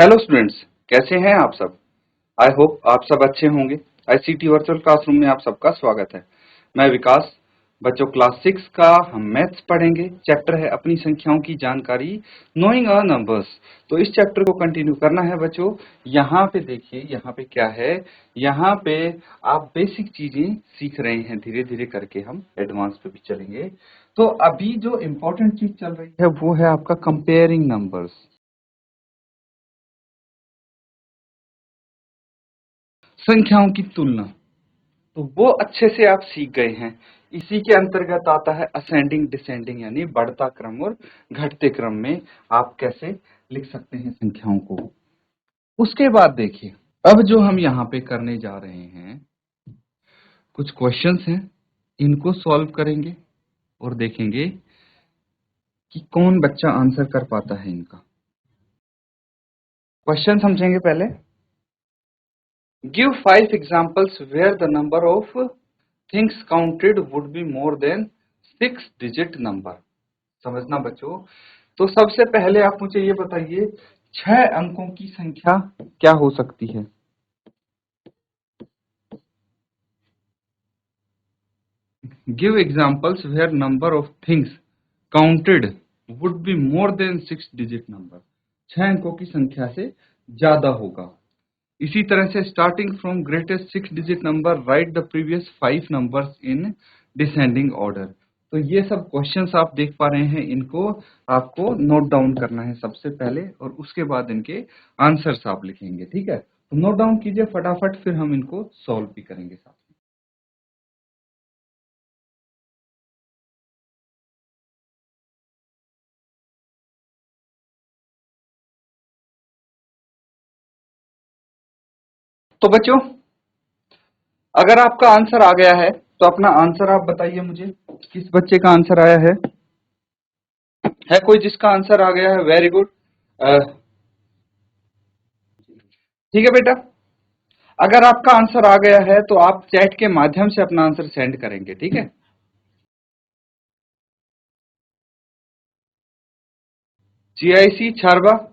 Hello students, कैसे हैं आप सब। आई होप आप सब अच्छे होंगे। आईसीटी वर्चुअल क्लासरूम में आप सबका स्वागत है। मैं विकास। बच्चों, क्लास 6 का हम मैथ्स पढ़ेंगे। चैप्टर है अपनी संख्याओं की जानकारी, नोइंग आवर नंबर्स। तो इस चैप्टर को कंटिन्यू करना है बच्चों। यहाँ पे देखिए, यहाँ पे क्या है। यहाँ पे आप बेसिक चीजें सीख रहे हैं, धीरे धीरे करके हम एडवांस पे भी चलेंगे। तो अभी जो इम्पोर्टेंट चीज चल रही है वो है आपका कंपेयरिंग नंबर्स, संख्याओं की तुलना। तो वो अच्छे से आप सीख गए हैं। इसी के अंतर्गत आता है असेंडिंग डिसेंडिंग, यानी बढ़ता क्रम और घटते क्रम में आप कैसे लिख सकते हैं संख्याओं को। उसके बाद देखिए, अब जो हम यहाँ पे करने जा रहे हैं, कुछ क्वेश्चंस हैं, इनको सॉल्व करेंगे और देखेंगे कि कौन बच्चा आंसर कर पाता है इनका। क्वेश्चन समझेंगे पहले। Give 5 examples where the number of things counted would be more than 6 digit number. समझना बच्चों। तो सबसे पहले आप मुझे ये बताइए, 6 अंकों की संख्या क्या हो सकती है। Give examples where number of things counted would be more than 6 digit number. 6 अंकों की संख्या से ज्यादा होगा। इसी तरह से starting from greatest 6 digit number right the previous 5 numbers in descending order. तो ये सब क्वेश्चंस आप देख पा रहे हैं, इनको आपको नोट डाउन करना है सबसे पहले, और उसके बाद इनके आंसर्स आप लिखेंगे। ठीक है, तो नोट डाउन कीजिए फटाफट, फिर हम इनको सॉल्व भी करेंगे साथ में। तो बच्चों, अगर आपका आंसर आ गया है तो अपना आंसर आप बताइए मुझे। किस बच्चे का आंसर आया है कोई जिसका आंसर आ गया है? Very good. ठीक है बेटा, अगर आपका आंसर आ गया है तो आप चैट के माध्यम से अपना आंसर सेंड करेंगे। ठीक है, जीआईसी छारबा।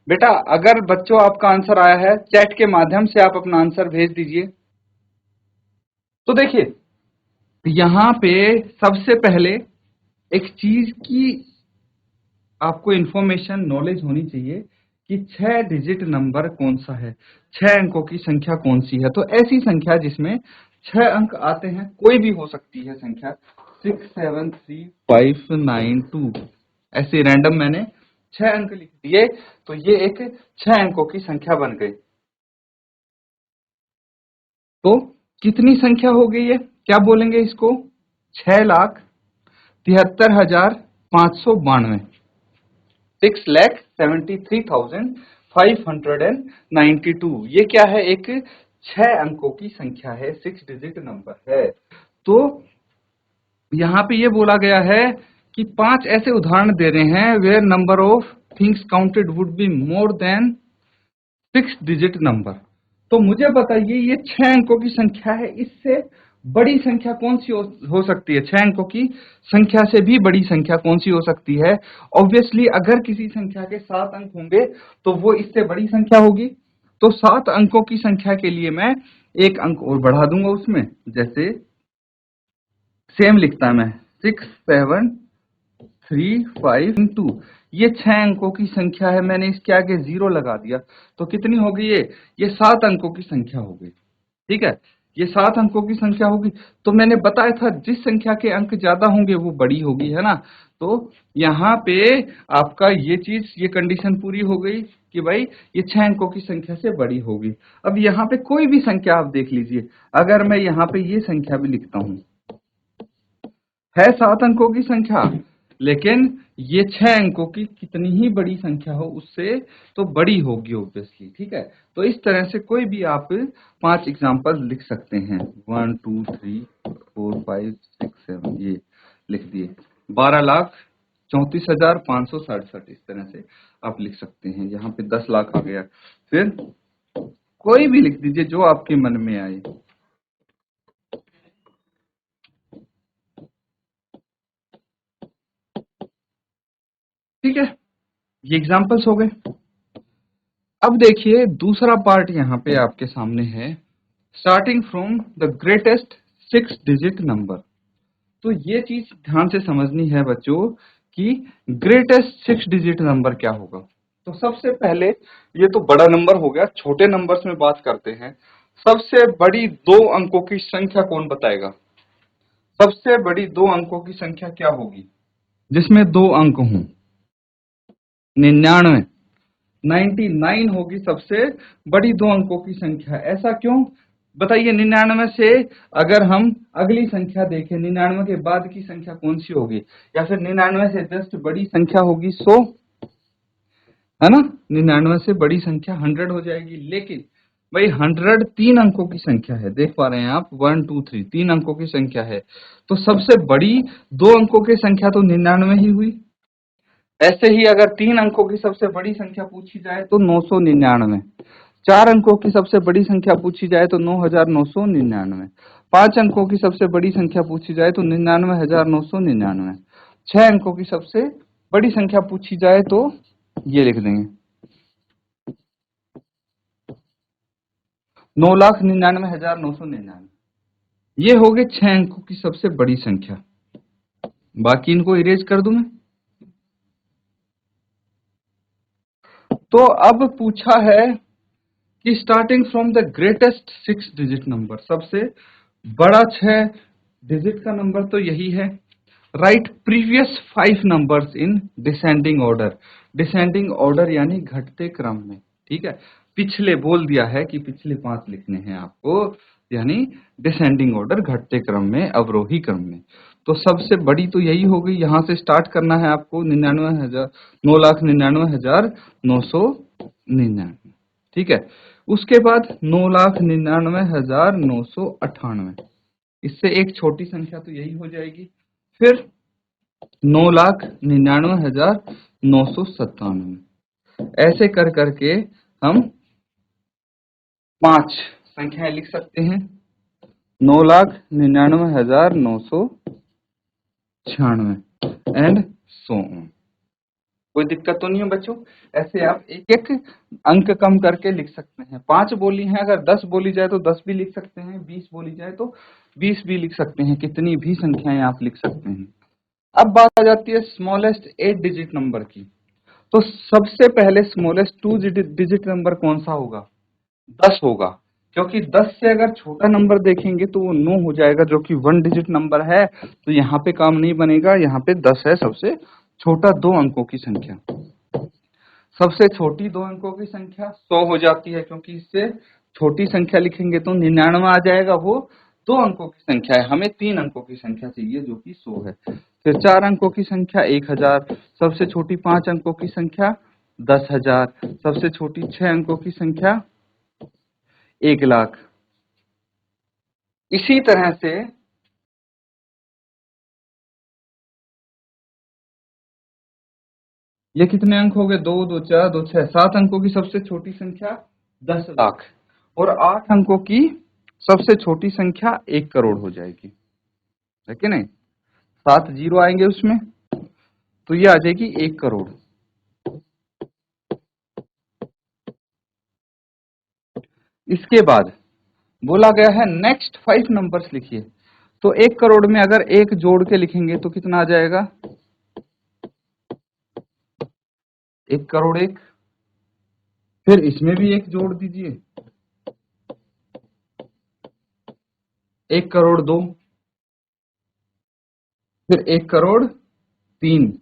बेटा, अगर बच्चों आपका आंसर आया है, चैट के माध्यम से आप अपना आंसर भेज दीजिए। तो देखिए, यहां पे सबसे पहले एक चीज की आपको इंफॉर्मेशन नॉलेज होनी चाहिए कि 6 डिजिट नंबर कौन सा है, 6 अंकों की संख्या कौन सी है। तो ऐसी संख्या जिसमें 6 अंक आते हैं, कोई भी हो सकती है संख्या, 673 592, ऐसे रैंडम मैंने 6 अंक लिख दिए, तो ये एक 6 अंकों की संख्या बन गई। तो कितनी संख्या हो गई है, क्या बोलेंगे इसको? 6,73,592, 6,73,592। ये क्या है? एक 6 अंकों की संख्या है, 6 डिजिट नंबर है। तो यहाँ पे ये बोला गया है कि 5 ऐसे उदाहरण दे रहे हैं where number of things counted would be more than 6 digit number. तो मुझे बताइए, ये 6 अंकों की संख्या है, इससे बड़ी संख्या कौन सी हो सकती है? 6 अंकों की संख्या से भी बड़ी संख्या कौन सी हो सकती है? ऑब्वियसली अगर किसी संख्या के 7 अंक होंगे तो वो इससे बड़ी संख्या होगी। तो 7 अंकों की संख्या के लिए मैं एक अंक और बढ़ा दूंगा उसमें, जैसे सेम लिखता है मैं, 6,7,3,5,2। ये 6 अंकों की संख्या है, मैंने इसके आगे 0 लगा दिया, तो कितनी हो गई ये 7 अंकों की संख्या हो गई। ठीक है, ये 7 अंकों की संख्या होगी। तो मैंने बताया था जिस संख्या के अंक ज्यादा होंगे वो बड़ी होगी, है ना। तो यहाँ पे आपका ये चीज, ये कंडीशन पूरी हो गई कि भाई ये 6 अंकों की संख्या से बड़ी होगी। अब यहाँ पे कोई भी संख्या आप देख लीजिए, अगर मैं यहाँ पे ये संख्या भी लिखता हूं, है 7 अंकों की संख्या, लेकिन ये 6 अंकों की कितनी ही बड़ी संख्या हो उससे तो बड़ी होगी ऑब्वियसली। ठीक है, तो इस तरह से कोई भी आप 5 एग्जांपल लिख सकते हैं। 1 2 3 4 5 6 7, ये लिख दिए। 12,34,567, इस तरह से आप लिख सकते हैं। यहाँ पे 10 लाख आ गया। फिर कोई भी लिख दीजिए जो आपके मन में आए। ठीक है, ये एग्जांपल्स हो गए। अब देखिए दूसरा पार्ट यहाँ पे आपके सामने है, starting from the greatest 6 digit number. तो ये चीज ध्यान से समझनी है बच्चों कि ग्रेटेस्ट 6 डिजिट नंबर क्या होगा। तो सबसे पहले ये तो बड़ा नंबर हो गया, छोटे नंबर्स में बात करते हैं। सबसे बड़ी 2 अंकों की संख्या कौन बताएगा? सबसे बड़ी 2 अंकों की संख्या क्या होगी जिसमें 2 अंक हों? 99, 99 होगी सबसे बड़ी 2 अंकों की संख्या। ऐसा क्यों बताइए? 99 से अगर हम अगली संख्या देखें, 99 के बाद की संख्या कौन सी होगी? या फिर 99 से जस्ट बड़ी संख्या होगी 100, है ना? 99 से बड़ी संख्या 100 हो जाएगी। लेकिन भाई 100 3 अंकों की संख्या है, देख पा रहे हैं आप, 1 2 3 3 अंकों की संख्या है। तो सबसे बड़ी 2 अंकों की संख्या तो 99 ही हुई। ऐसे ही अगर 3 अंकों की सबसे बड़ी संख्या पूछी जाए तो 999, 4 अंकों की सबसे बड़ी संख्या पूछी जाए तो 9999, 5 अंकों की सबसे बड़ी संख्या पूछी जाए तो 99,999, 6 अंकों की सबसे बड़ी संख्या पूछी जाए तो ये लिख देंगे 9,99,999। ये हो गए 6 अंकों की सबसे बड़ी संख्या। बाकी इनको इरेज कर दूं मैं। तो अब पूछा है कि starting from the greatest 6 digit number, सबसे बड़ा 6 डिजिट का नंबर तो यही है। Right previous 5 numbers in descending order. Descending order यानी घटते क्रम में, ठीक है। पिछले बोल दिया है कि पिछले 5 लिखने हैं आपको, यानी डिसेंडिंग ऑर्डर, घटते क्रम में, अवरोही क्रम में। तो सबसे बड़ी तो यही हो गई, यहां से स्टार्ट करना है आपको 99,000, 9,99,999, ठीक है। उसके बाद 9,99,998, इससे एक छोटी संख्या तो यही हो जाएगी। फिर 9,99,997, ऐसे कर करके हम 5 संख्याएं लिख सकते हैं। 9,99,996 एंड सो ऑन। कोई दिक्कत तो नहीं है बच्चों? ऐसे आप एक एक अंक कम करके लिख सकते हैं। 5 बोली हैं, अगर 10 बोली जाए तो 10 भी लिख सकते हैं, 20 बोली जाए तो 20 भी लिख सकते हैं, कितनी भी संख्याएं आप लिख सकते हैं। अब बात आ जाती है स्मॉलेस्ट 8 डिजिट नंबर की। तो सबसे पहले स्मॉलेस्ट 2 डिजिट नंबर कौन सा होगा? 10 होगा, क्योंकि 10 से अगर छोटा नंबर देखेंगे तो वो 9 हो जाएगा, जो कि 1 डिजिट नंबर है। तो यहाँ पे काम नहीं बनेगा, यहाँ पे 10 है सबसे छोटा 2 अंकों की संख्या। सबसे छोटी 2 अंकों की संख्या 100 हो जाती है, क्योंकि इससे छोटी संख्या लिखेंगे तो 99 आ जाएगा, वो 2 अंकों की संख्या है। हमें 3 अंकों की संख्या चाहिए जो कि 100 है। फिर 4 अंकों की संख्या 1000, सबसे छोटी 5 अंकों की संख्या 10,000, सबसे छोटी 6 अंकों की संख्या 1,00,000। इसी तरह से ये कितने अंक हो गए? 2 2 4 2 6, 7 अंकों की सबसे छोटी संख्या 10,00,000, और 8 अंकों की सबसे छोटी संख्या 1 करोड़ हो जाएगी, है कि नहीं? 7 जीरो आएंगे उसमें, तो ये आ जाएगी 1 करोड़। इसके बाद बोला गया है नेक्स्ट 5 नंबर्स लिखिए। तो 1 करोड़ में अगर एक जोड़ के लिखेंगे तो कितना आ जाएगा? 1 करोड़ 1। फिर इसमें भी एक जोड़ दीजिए, 1 करोड़ 2। फिर 1 करोड़ 3,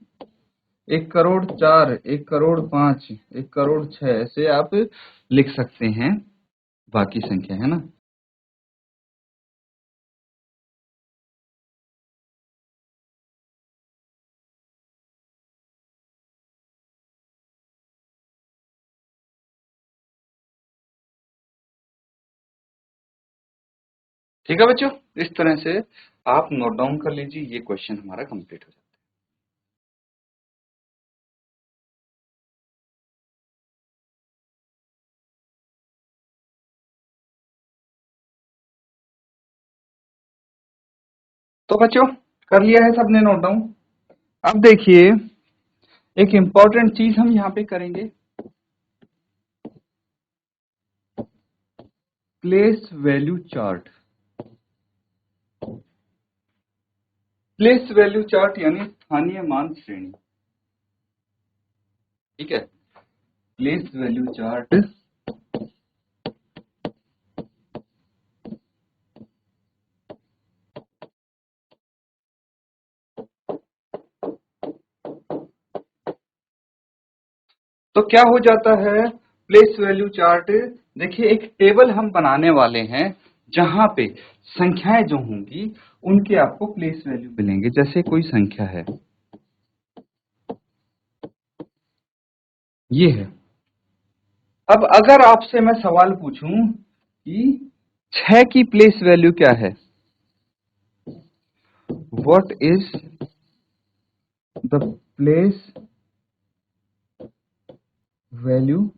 1 करोड़ 4, 1 करोड़ 5, 1 करोड़ 6, ऐसे आप लिख सकते हैं बाकी संख्या, है ना। ठीक है बच्चों, इस तरह से आप नोट डाउन कर लीजिए, ये क्वेश्चन हमारा कंप्लीट हो जाता है। तो बच्चों कर लिया है सबने नोट डाउन। अब देखिए एक इंपॉर्टेंट चीज हम यहाँ पे करेंगे, place value chart. Place value chart यानी स्थानीय मान श्रेणी। ठीक है, प्लेस वैल्यू चार्ट तो क्या हो जाता है प्लेस वैल्यू चार्ट। देखिए, एक टेबल हम बनाने वाले हैं जहां पे संख्याएं जो होंगी उनके आपको प्लेस वैल्यू मिलेंगे। जैसे कोई संख्या है, ये है। अब अगर आपसे मैं सवाल पूछूं कि 6 की प्लेस वैल्यू क्या है, what is the place value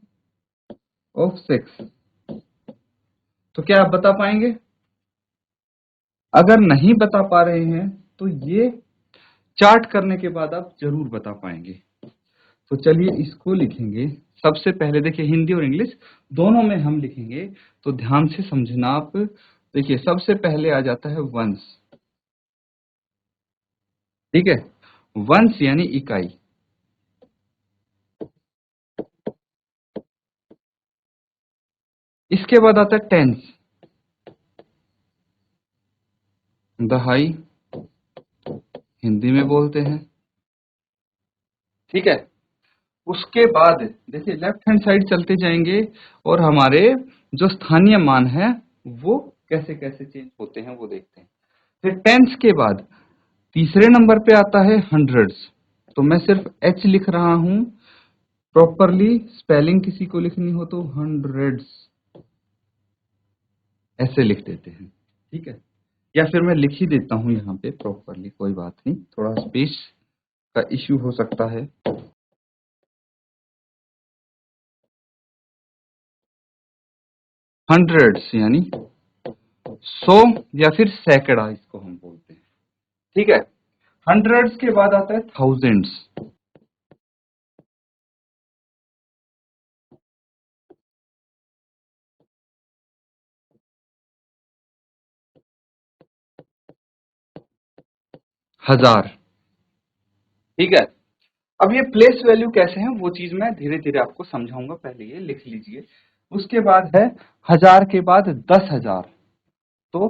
of 6, तो क्या आप बता पाएंगे? अगर नहीं बता पा रहे हैं तो ये चार्ट करने के बाद आप जरूर बता पाएंगे। तो चलिए इसको लिखेंगे। सबसे पहले देखिए, हिंदी और इंग्लिश दोनों में हम लिखेंगे, तो ध्यान से समझना आप। देखिए, सबसे पहले आ जाता है वंस। ठीक है, वंस यानी इकाई। इसके बाद आता है टेंस, दहाई हिंदी में बोलते हैं। ठीक है, उसके बाद देखिए लेफ्ट हैंड साइड चलते जाएंगे और हमारे जो स्थानीय मान है वो कैसे कैसे चेंज होते हैं वो देखते हैं। फिर टेंस के बाद तीसरे नंबर पे आता है हंड्रेड्स। तो मैं सिर्फ एच लिख रहा हूं, प्रॉपरली स्पेलिंग किसी को लिखनी हो तो हंड्रेड्स ऐसे लिख देते हैं। ठीक है, या फिर मैं लिख ही देता हूं यहाँ पे प्रॉपरली, कोई बात नहीं, थोड़ा स्पेस का इश्यू हो सकता है। हंड्रेड्स यानी 100 या फिर सैकड़ा इसको हम बोलते हैं। ठीक है, हंड्रेड्स के बाद आता है थाउजेंड्स। हजार। ठीक है, अब ये प्लेस वैल्यू कैसे हैं वो चीज मैं धीरे धीरे आपको समझाऊंगा, पहले ये लिख लीजिए। उसके बाद है हजार के बाद 10,000, तो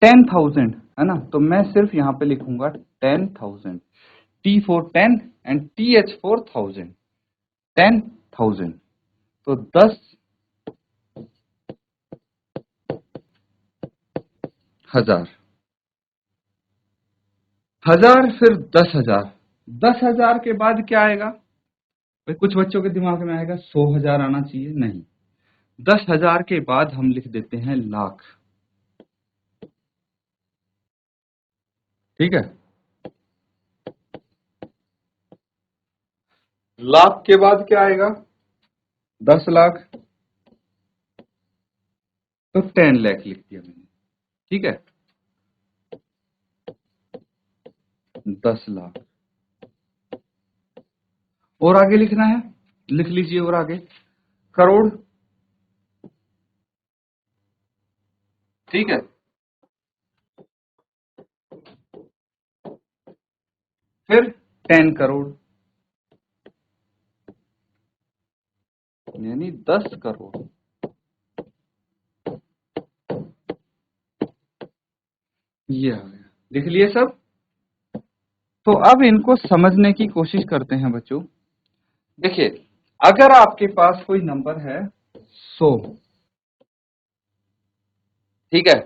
10,000 है ना। तो मैं सिर्फ यहाँ पे लिखूंगा 10,000, T for 10 and T H for 1000, 10,000। तो 10,000, हजार, फिर 10,000। 10,000 के बाद क्या आएगा भाई? कुछ बच्चों के दिमाग में आएगा 100,000 आना चाहिए, नहीं। 10,000 के बाद हम लिख देते हैं लाख। ठीक है, लाख के बाद क्या आएगा? 10 लाख, तो 10 लाख लिख दिया मैंने। ठीक है, 10 लाख। और आगे लिखना है, लिख लीजिए। और आगे करोड़। ठीक है, फिर 10 करोड़ यानी 10 करोड़। ये आ गया, लिख लिए सब। तो अब इनको समझने की कोशिश करते हैं बच्चों। देखिए, अगर आपके पास कोई नंबर है 100, ठीक है,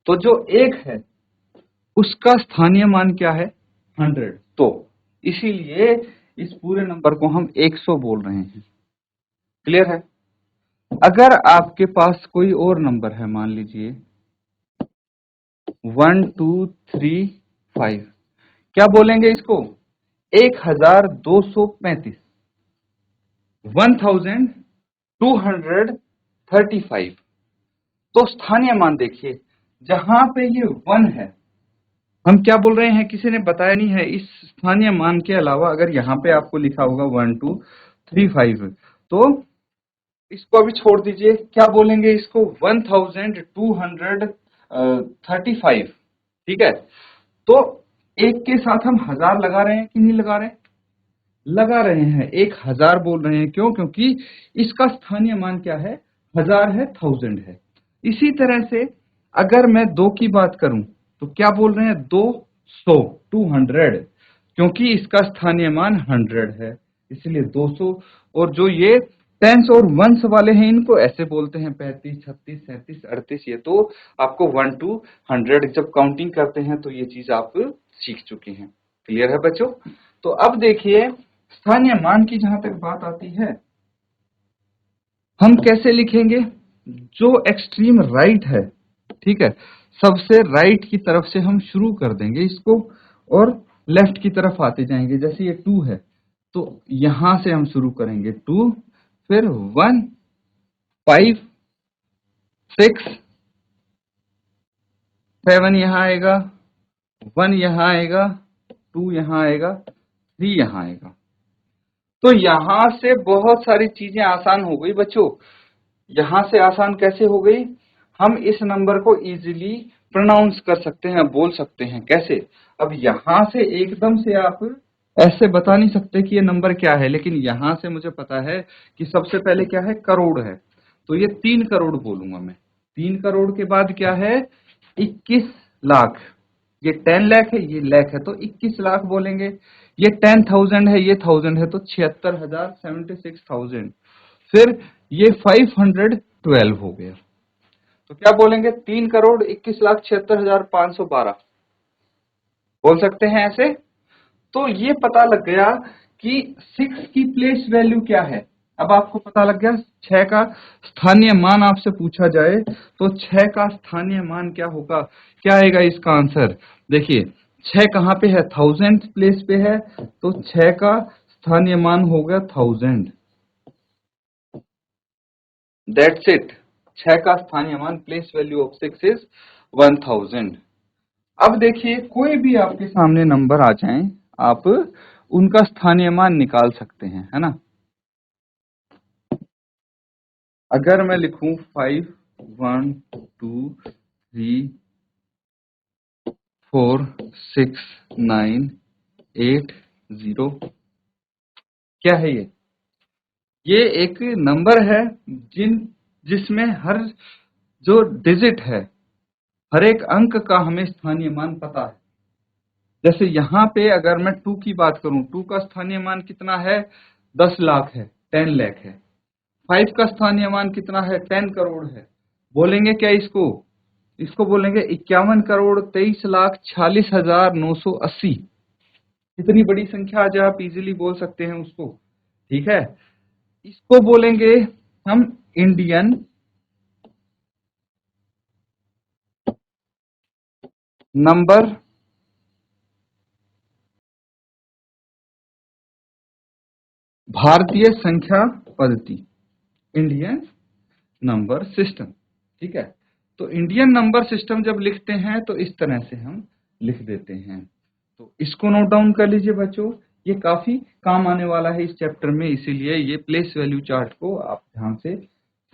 तो जो एक है उसका स्थानीय मान क्या है? 100। तो इसीलिए इस पूरे नंबर को हम 100 बोल रहे हैं। क्लियर है? अगर आपके पास कोई और नंबर है, मान लीजिए 1235, क्या बोलेंगे इसको? 1235, 1235। तो स्थानीय मान देखिए, जहां पे ये 1 है, हम क्या बोल रहे हैं? किसी ने बताया नहीं है। इस स्थानीय मान के अलावा अगर यहाँ पे आपको लिखा होगा 1235, तो इसको अभी छोड़ दीजिए, क्या बोलेंगे इसको, 1235। ठीक है, तो एक के साथ हम हजार लगा रहे हैं कि नहीं लगा रहे हैं? लगा रहे हैं, 1000 बोल रहे हैं। क्यों? क्योंकि इसका स्थानीय मान क्या है, हजार है, 1000 है। इसी तरह से अगर मैं दो की बात करूं तो क्या बोल रहे हैं, 200, 200, क्योंकि इसका स्थानीय मान 100 है, इसलिए 200। और जो ये टेंस और वंस वाले हैं इनको ऐसे बोलते हैं 35, 36, 37, 38। ये तो आपको 1 to 100 जब काउंटिंग करते हैं तो ये चीज आप सीख चुके हैं। क्लियर है बच्चों? तो अब देखिए, स्थानीय मान की जहां तक बात आती है, हम कैसे लिखेंगे? जो एक्सट्रीम राइट है, ठीक है, सबसे राइट की तरफ से हम शुरू कर देंगे इसको और लेफ्ट की तरफ आते जाएंगे। जैसे ये 2 है तो यहां से हम शुरू करेंगे 2, फिर 1, 5, 6, 7 यहां आएगा, 1 यहां आएगा, 2 यहां आएगा, 3 यहां आएगा। तो यहां से बहुत सारी चीजें आसान हो गई बच्चों। यहां से आसान कैसे हो गई? हम इस नंबर को इजीली प्रोनाउंस कर सकते हैं, बोल सकते हैं। कैसे? अब यहां से एकदम से आप ऐसे बता नहीं सकते कि ये नंबर क्या है, लेकिन यहां से मुझे पता है कि सबसे पहले क्या है, करोड़ है, तो ये 3 करोड़ बोलूंगा मैं। 3 करोड़ के बाद क्या है, 21 लाख। ये 10 लाख है, ये लाख है, तो 21 लाख बोलेंगे। ये 10,000 है, ये 1000 है, तो 76,000, 76,000। फिर ये 512 हो गया, तो क्या बोलेंगे, 3,21,76,512 बोल सकते हैं ऐसे। तो ये पता लग गया कि 6 की प्लेस वैल्यू क्या है। अब आपको पता लग गया 6 का स्थानीय मान आपसे पूछा जाए तो 6 का स्थानीय मान क्या होगा, क्या आएगा इसका आंसर। देखिए 6 कहां पे है, 1000 प्लेस पे है, तो 6 का स्थानीय मान होगा 1000। That's it. 6 का स्थानीय मान, प्लेस वैल्यू ऑफ 6 इज 1000। अब देखिए कोई भी आपके सामने नंबर आ जाए, आप उनका स्थानीय मान निकाल सकते हैं, है ना। अगर मैं लिखूं 5, 1, 2, 3, 4, 6, 9, 8, 0, क्या है ये एक नंबर है जिसमें हर जो डिजिट है, हर एक अंक का हमें स्थानीय मान पता है। जैसे यहाँ पे अगर मैं 2 की बात करूं, 2 का स्थानीय मान कितना है, 10 लाख है, 10 लाख है। 5 का स्थानीय मान कितना है, 10 करोड़ है। बोलेंगे क्या इसको, इसको बोलेंगे 51,23,46,980। कितनी बड़ी संख्या आज आप इजीली बोल सकते हैं उसको, ठीक है। इसको बोलेंगे हम इंडियन नंबर भारतीय संख्या पद्धति, इंडियन नंबर सिस्टम, ठीक है। तो इंडियन नंबर सिस्टम जब लिखते हैं तो इस तरह से हम लिख देते हैं। तो इसको नोट डाउन कर लीजिए बच्चों, ये काफी काम आने वाला है इस चैप्टर में, इसीलिए ये प्लेस वैल्यू चार्ट को आप ध्यान से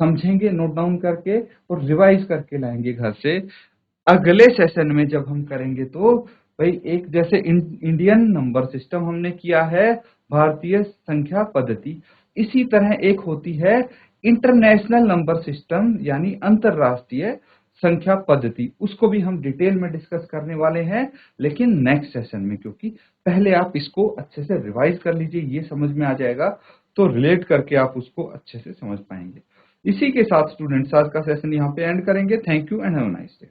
समझेंगे, नोट डाउन करके और रिवाइज करके लाएंगे घर से। अगले सेशन में जब हम करेंगे तो भाई एक जैसे इंडियन नंबर सिस्टम हमने किया है, भारतीय संख्या पद्धति, इसी तरह एक होती है इंटरनेशनल नंबर सिस्टम यानी अंतरराष्ट्रीय संख्या पद्धति, उसको भी हम डिटेल में डिस्कस करने वाले हैं लेकिन नेक्स्ट सेशन में। क्योंकि पहले आप इसको अच्छे से रिवाइज कर लीजिए, ये समझ में आ जाएगा तो रिलेट करके आप उसको अच्छे से समझ पाएंगे। इसी के साथ स्टूडेंट्स आज का सेशन यहाँ पे एंड करेंगे। Thank you and have a nice day.